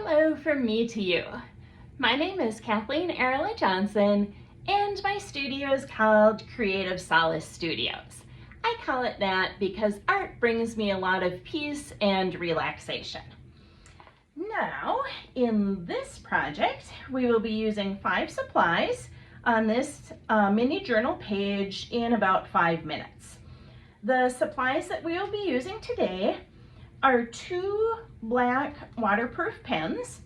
Hello from me to you. My name is Kathleen Arola-Johnson and my studio is called Creative Solace Studios. I call it that because art brings me a lot of peace and relaxation. Now, in this project, we will be using 5 supplies on this mini journal page in about 5 minutes. The supplies that we will be using today are 2 black waterproof pens.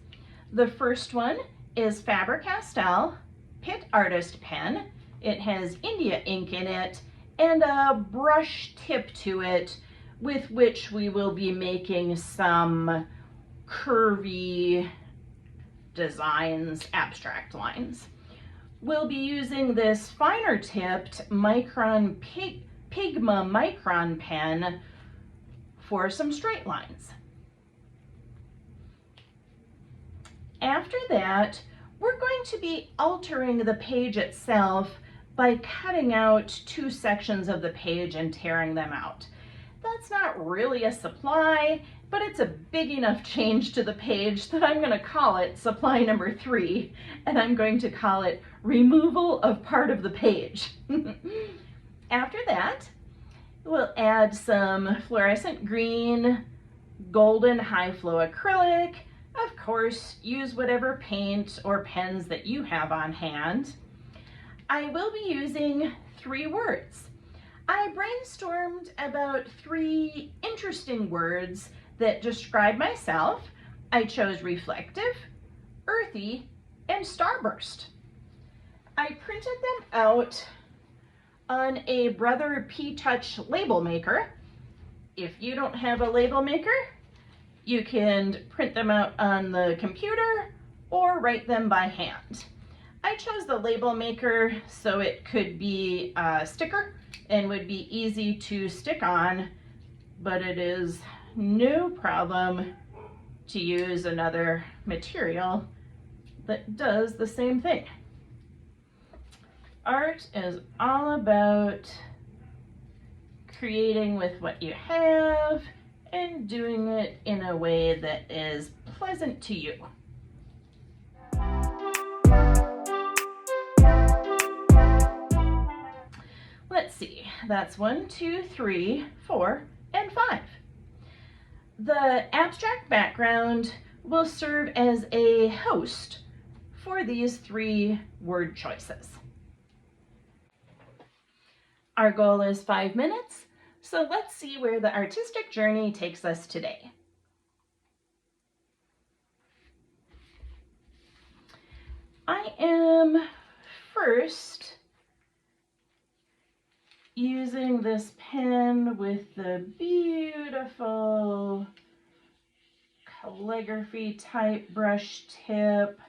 The first one is Faber-Castell Pitt Artist Pen. It has India ink in it and a brush tip to it with which we will be making some curvy designs, abstract lines. We'll be using this finer tipped Micron Pigma Micron pen for some straight lines. After that, we're going to be altering the page itself by cutting out 2 sections of the page and tearing them out. That's not really a supply, but it's a big enough change to the page that I'm going to call it supply number 3, and I'm going to call it removal of part of the page. After that, we'll add some fluorescent green, golden high flow acrylic. Of course, use whatever paint or pens that you have on hand. I will be using 3 words. I brainstormed about 3 interesting words that describe myself. I chose reflective, earthy, and starburst. I printed them out on a Brother P-Touch label maker. If you don't have a label maker, you can print them out on the computer or write them by hand. I chose the label maker so it could be a sticker and would be easy to stick on, but it is no problem to use another material that does the same thing. Art is all about creating with what you have and doing it in a way that is pleasant to you. Let's see, that's 1, 2, 3, 4, and 5. The abstract background will serve as a host for these 3 word choices. Our goal is 5 minutes, so let's see where the artistic journey takes us today. I am first using this pen with the beautiful calligraphy type brush tip.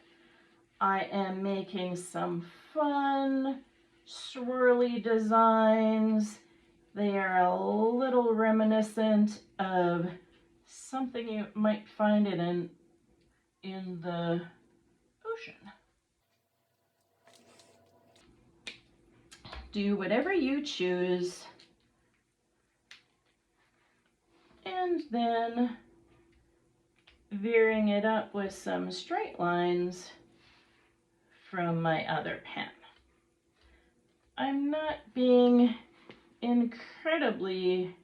I am making some fun swirly designs. They are a little reminiscent of something you might find in the ocean. Do whatever you choose, and then veering it up with some straight lines from my other pen. I'm not being incredibly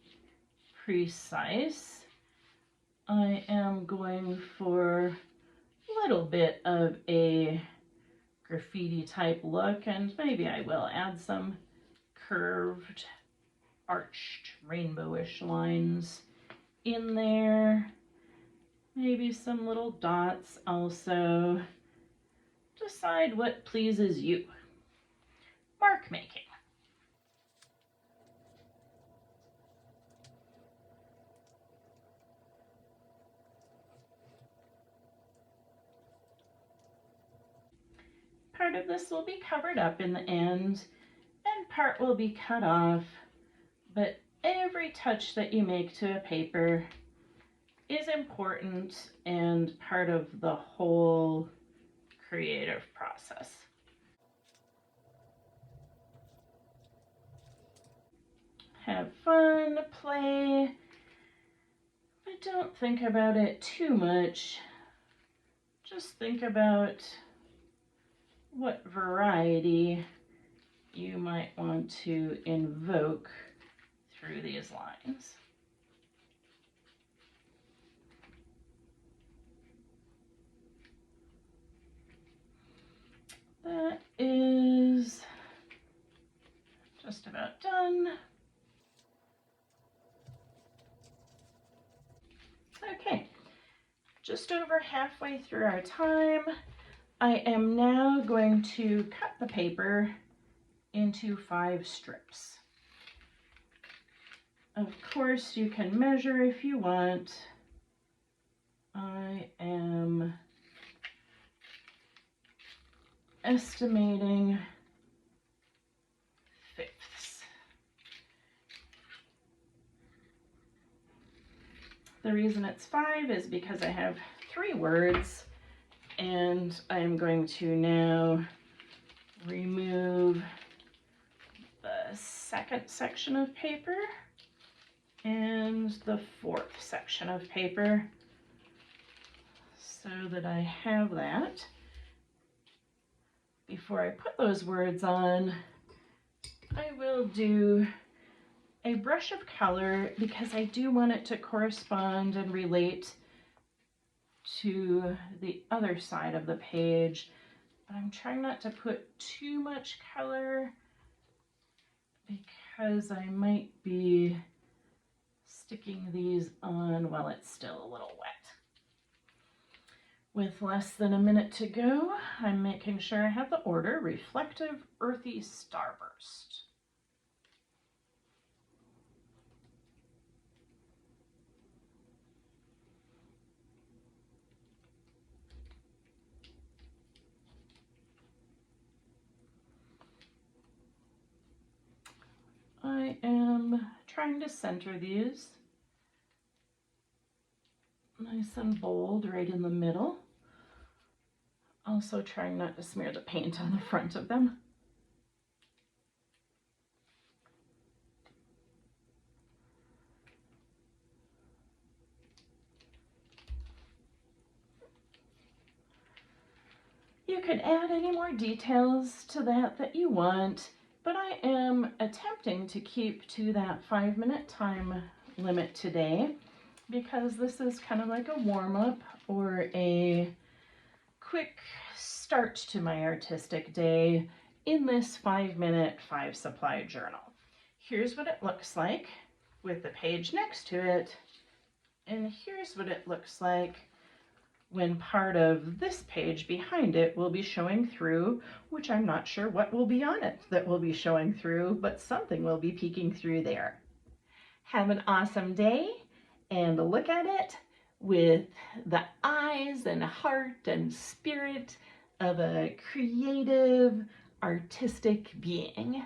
precise. I am going for a little bit of a graffiti type look, and maybe I will add some curved, arched, rainbowish lines in there. Maybe some little dots also. Decide what pleases you. Mark making. Part of this will be covered up in the end, and part will be cut off, but every touch that you make to a paper is important and part of the whole creative process. Have fun, play, but don't think about it too much. just think about what variety you might want to invoke through these lines. That is just about done. Okay, just over halfway through our time, I am now going to cut the paper into 5 strips. Of course, you can measure if you want. I am estimating fifths. The reason it's 5 is because I have 3 words, and I am going to now remove the second section of paper and the 4th section of paper so that I have that. Before I put those words on, I will do a brush of color because I do want it to correspond and relate to the other side of the page, but I'm trying not to put too much color because I might be sticking these on while it's still a little wet. With less than a minute to go, I'm making sure I have the order Reflective Earthy Starburst. I am trying to center these nice and bold right in the middle. Also trying not to smear the paint on the front of them. You could add any more details to that you want, but I am attempting to keep to that 5-minute time limit today because this is kind of like a warm-up or a quick start to my artistic day in this 5-minute 5-supply journal. Here's what it looks like with the page next to it, and here's what it looks like when part of this page behind it will be showing through, which I'm not sure what will be on it that will be showing through, but something will be peeking through there. Have an awesome day and look at it with the eyes and heart and spirit of a creative, artistic being.